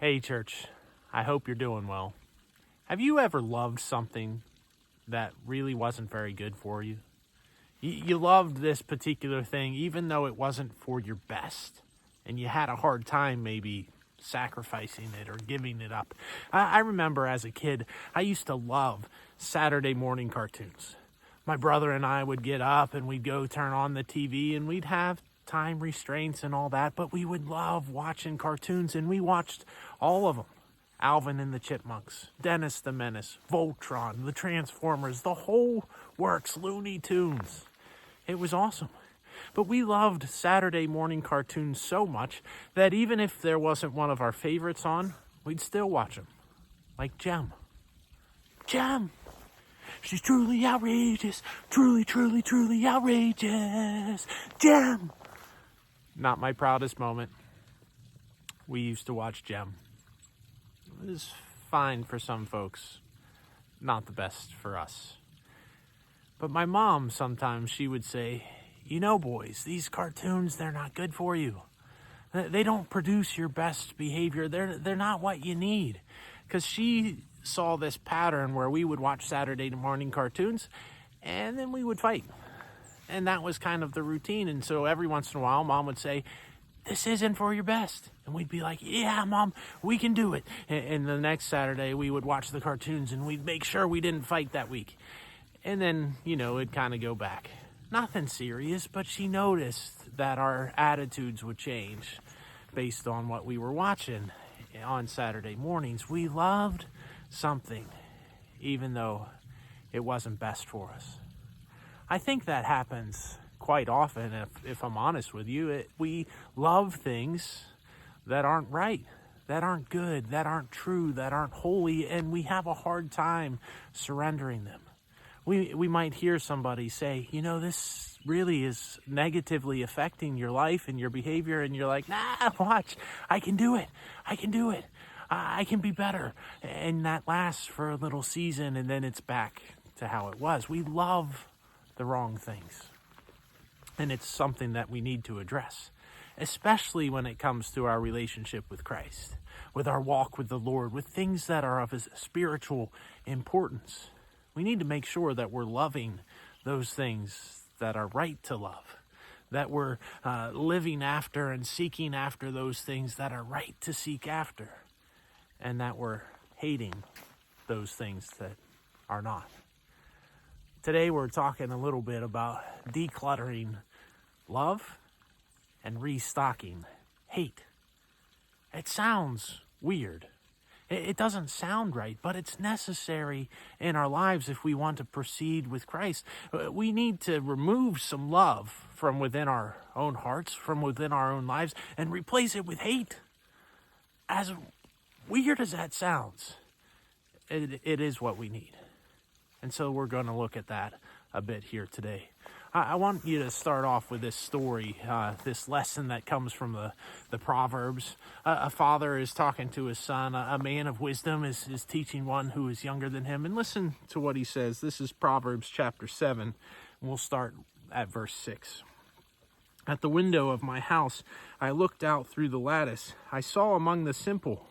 Hey, church. I hope you're doing well. Have you ever loved something that really wasn't very good for you? You loved this particular thing even though it wasn't for your best, and you had a hard time maybe sacrificing it or giving it up. I remember as a kid, I used to love Saturday morning cartoons. My brother and I would get up and we'd go turn on the TV and we'd have time restraints and all that, but we would love watching cartoons, and we watched all of them. Alvin and the Chipmunks, Dennis the Menace, Voltron, the Transformers, the whole works, Looney Tunes. It was awesome. But we loved Saturday morning cartoons so much that even if there wasn't one of our favorites on, we'd still watch them. Like Jem. Jem! She's truly outrageous, truly, truly, truly outrageous. Jem! Not my proudest moment. We used to watch Jem. It was fine for some folks, not the best for us. But my mom, sometimes she would say, you know, boys, these cartoons, they're not good for you. They don't produce your best behavior. They're not what you need. Because she saw this pattern where we would watch Saturday morning cartoons and then we would fight. And that was kind of the routine. And so every once in a while, Mom would say, this isn't for your best. And we'd be like, yeah, Mom, we can do it. And the next Saturday, we would watch the cartoons and we'd make sure we didn't fight that week. And then, it'd kind of go back. Nothing serious, but she noticed that our attitudes would change based on what we were watching on Saturday mornings. We loved something, even though it wasn't best for us. I think that happens quite often, if I'm honest with you. We love things that aren't right, that aren't good, that aren't true, that aren't holy, and we have a hard time surrendering them. We might hear somebody say, this really is negatively affecting your life and your behavior, and you're like, nah, watch, I can do it, I can be better. And that lasts for a little season, and then it's back to how it was. We love the wrong things. And it's something that we need to address, especially when it comes to our relationship with Christ, with our walk with the Lord, with things that are of His spiritual importance. We need to make sure that we're loving those things that are right to love, that we're living after and seeking after those things that are right to seek after, and that we're hating those things that are not. Today we're talking a little bit about decluttering love and restocking hate. It sounds weird. It doesn't sound right, but it's necessary in our lives if we want to proceed with Christ. We need to remove some love from within our own hearts, from within our own lives, and replace it with hate. As weird as that sounds, it is what we need. And so we're going to look at that a bit here today. I want you to start off with this story, this lesson that comes from the Proverbs. A father is talking to his son. A man of wisdom is teaching one who is younger than him. And listen to what he says. This is Proverbs chapter 7. And we'll start at verse 6. At the window of my house, I looked out through the lattice. I saw among the simple,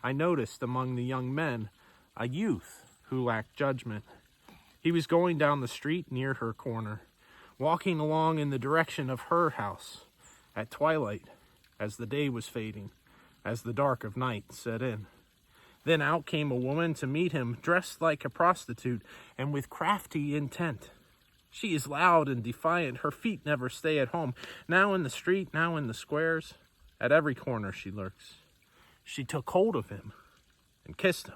I noticed among the young men, a youth who lacked judgment. He was going down the street near her corner, walking along in the direction of her house at twilight, as the day was fading, as the dark of night set in. Then out came a woman to meet him, dressed like a prostitute and with crafty intent. She is loud and defiant. Her feet never stay at home. Now in the street, now in the squares. At every corner she lurks. She took hold of him and kissed him.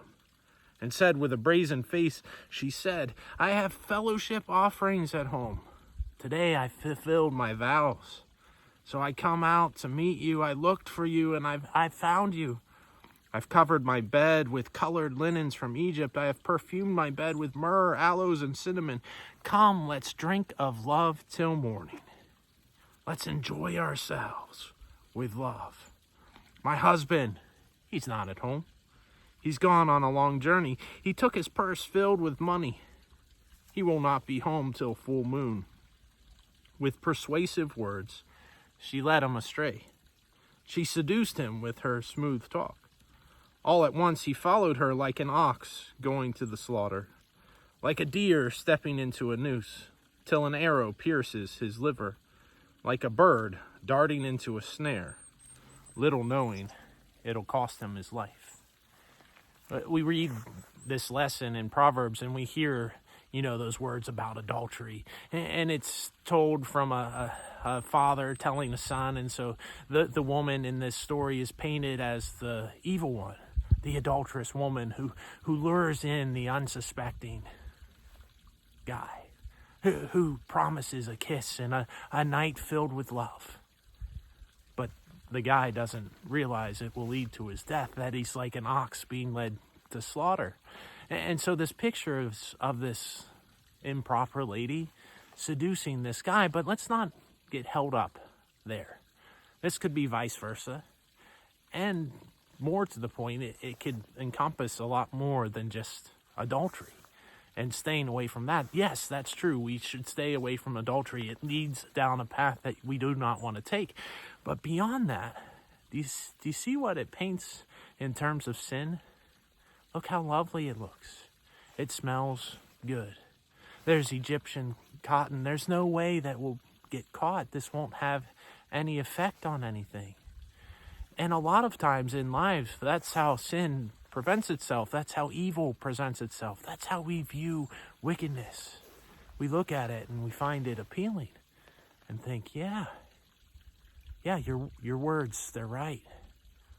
And said with a brazen face, she said, I have fellowship offerings at home. Today I fulfilled my vows. So I come out to meet you. I looked for you and I've found you. I've covered my bed with colored linens from Egypt. I have perfumed my bed with myrrh, aloes, and cinnamon. Come, let's drink of love till morning. Let's enjoy ourselves with love. My husband, he's not at home. He's gone on a long journey. He took his purse filled with money. He will not be home till full moon. With persuasive words, she led him astray. She seduced him with her smooth talk. All at once he followed her like an ox going to the slaughter, like a deer stepping into a noose, till an arrow pierces his liver, like a bird darting into a snare, little knowing it'll cost him his life. We read this lesson in Proverbs and we hear, those words about adultery. And it's told from a father telling a son. And so the woman in this story is painted as the evil one, the adulterous woman who lures in the unsuspecting guy, who promises a kiss and a night filled with love. But the guy doesn't realize it will lead to his death, that he's like an ox being led to slaughter. And so this picture of this improper lady seducing this guy, but let's not get held up there. This could be vice versa. And more to the point, it could encompass a lot more than just adultery and staying away from that. Yes, that's true. We should stay away from adultery. It leads down a path that we do not want to take. But beyond that, do you see what it paints in terms of sin? Look how lovely it looks. It smells good. There's Egyptian cotton. There's no way that we'll get caught. This won't have any effect on anything. And a lot of times in life, that's how sin presents itself. That's how evil presents itself. That's how we view wickedness. We look at it and we find it appealing and think, yeah, your words, they're right.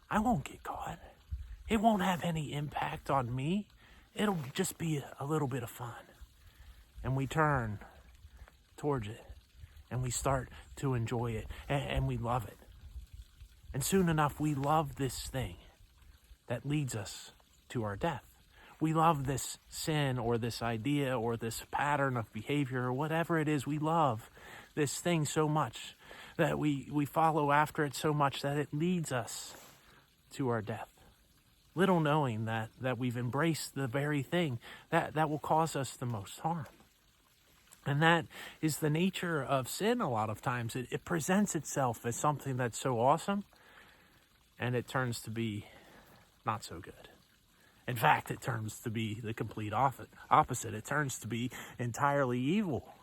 I won't get caught. It won't have any impact on me. It'll just be a little bit of fun. And we turn towards it and we start to enjoy it and we love it. And soon enough, we love this thing that leads us to our death. We love this sin or this idea or this pattern of behavior or whatever it is. We love this thing so much that we follow after it so much that it leads us to our death. Little knowing that we've embraced the very thing that will cause us the most harm. And that is the nature of sin a lot of times. It presents itself as something that's so awesome, and it turns to be not so good. In fact, it turns to be the complete opposite. It turns to be entirely evil,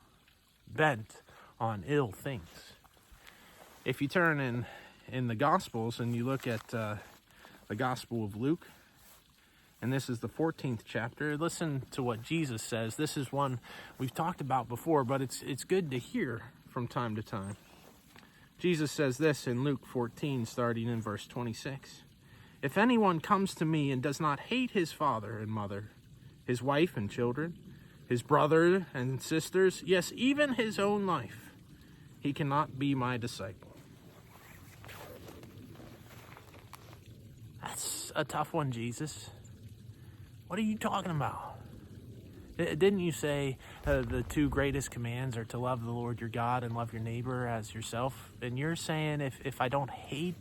bent on ill things. If you turn in the Gospels and you look at the Gospel of Luke, and this is the 14th chapter, listen to what Jesus says. This is one we've talked about before, but it's good to hear from time to time. Jesus says this in Luke 14, starting in verse 26. If anyone comes to me and does not hate his father and mother, his wife and children, his brother and sisters, yes, even his own life, he cannot be my disciple. That's a tough one, Jesus. What are you talking about? Didn't you say the two greatest commands are to love the Lord your God and love your neighbor as yourself? And you're saying if I don't hate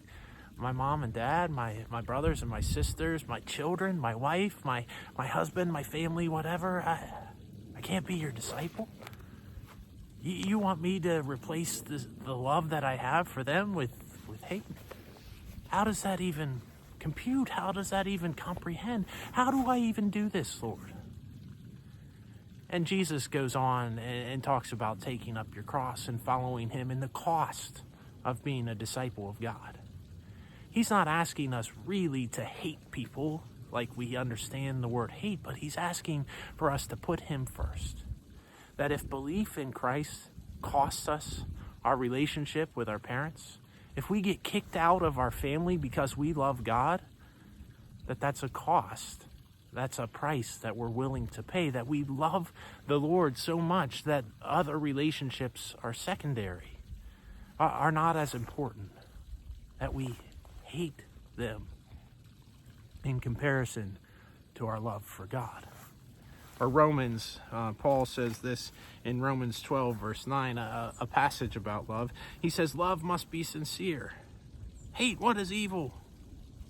my mom and dad, my brothers and my sisters, my children, my wife, my husband, my family, whatever, I can't be your disciple? You want me to replace the love that I have for them with hate? How does that even compute? How does that even comprehend? How do I even do this, Lord? And Jesus goes on and talks about taking up your cross and following him and the cost of being a disciple of God. He's not asking us really to hate people like we understand the word hate, but he's asking for us to put him first. That if belief in Christ costs us our relationship with our parents, if we get kicked out of our family because we love God, that's a cost. That's a price that we're willing to pay, that we love the Lord so much that other relationships are secondary, are not as important, that we hate them in comparison to our love for God. Or Romans, Paul says this in Romans 12, verse 9, a passage about love. He says, love must be sincere. Hate what is evil.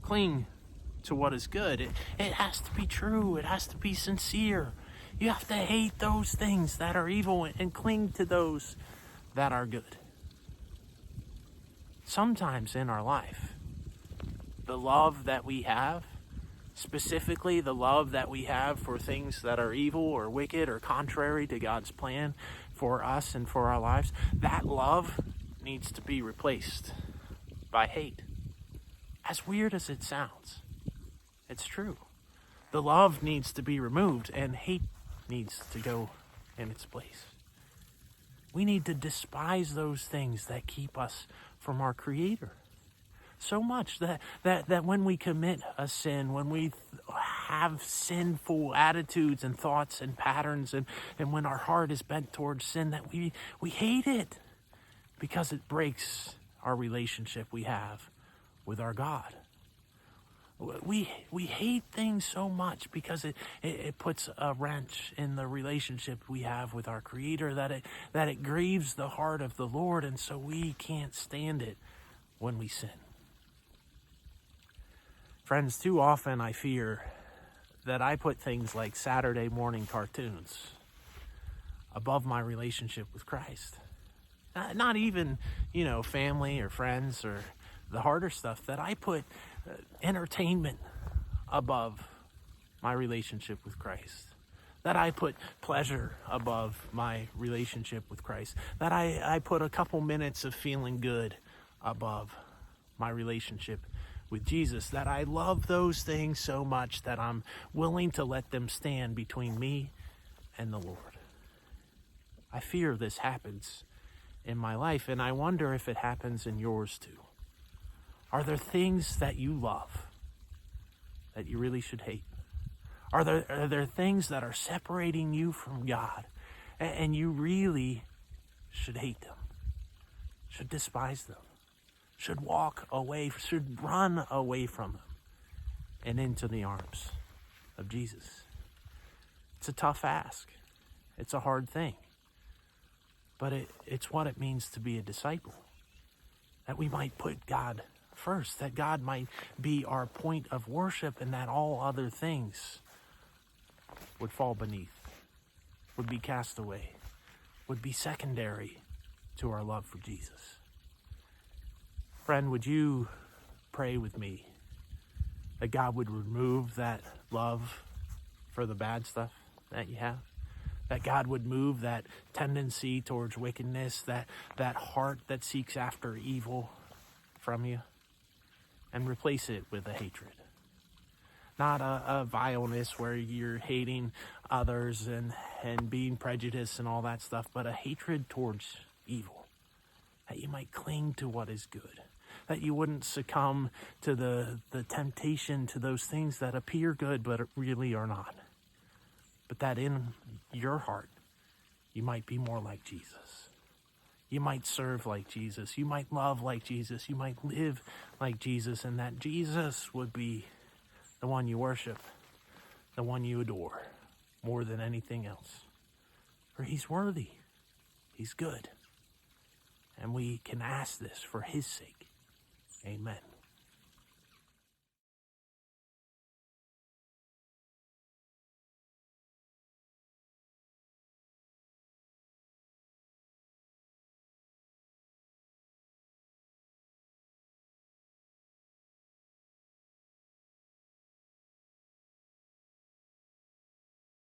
Cling to what is good. It has to be true. It has to be sincere. You have to hate those things that are evil and cling to those that are good. Sometimes in our life, the love that we have specifically the love that we have for things that are evil or wicked or contrary to God's plan for us and for our lives, that love needs to be replaced by hate. As weird as it sounds, it's true. The love needs to be removed and hate needs to go in its place. We need to despise those things that keep us from our Creator. So much that when we commit a sin, when we have sinful attitudes and thoughts and patterns, and when our heart is bent towards sin, that we hate it because it breaks our relationship we have with our God. We hate things so much because it puts a wrench in the relationship we have with our Creator, that it grieves the heart of the Lord, and so we can't stand it when we sin. Friends, too often I fear that I put things like Saturday morning cartoons above my relationship with Christ. Not even, family or friends or the harder stuff, that I put entertainment above my relationship with Christ. That I put pleasure above my relationship with Christ. That I put a couple minutes of feeling good above my relationship with Jesus. That I love those things so much that I'm willing to let them stand between me and the Lord. I fear this happens in my life, and I wonder if it happens in yours too. Are there things that you love that you really should hate? Are there things that are separating you from God and you really should hate them, should despise them, should walk away, should run away from them and into the arms of Jesus? It's a tough ask. It's a hard thing. But it's what it means to be a disciple. That we might put God first, that God might be our point of worship, and that all other things would fall beneath, would be cast away, would be secondary to our love for Jesus. Friend, would you pray with me that God would remove that love for the bad stuff that you have? That God would move that tendency towards wickedness, that heart that seeks after evil from you, and replace it with a hatred. Not a vileness where you're hating others and being prejudiced and all that stuff, but a hatred towards evil. That you might cling to what is good. That you wouldn't succumb to the temptation to those things that appear good but really are not. But that in your heart, you might be more like Jesus. You might serve like Jesus. You might love like Jesus. You might live like Jesus. And that Jesus would be the one you worship, the one you adore, more than anything else. For he's worthy. He's good. And we can ask this for his sake. Amen.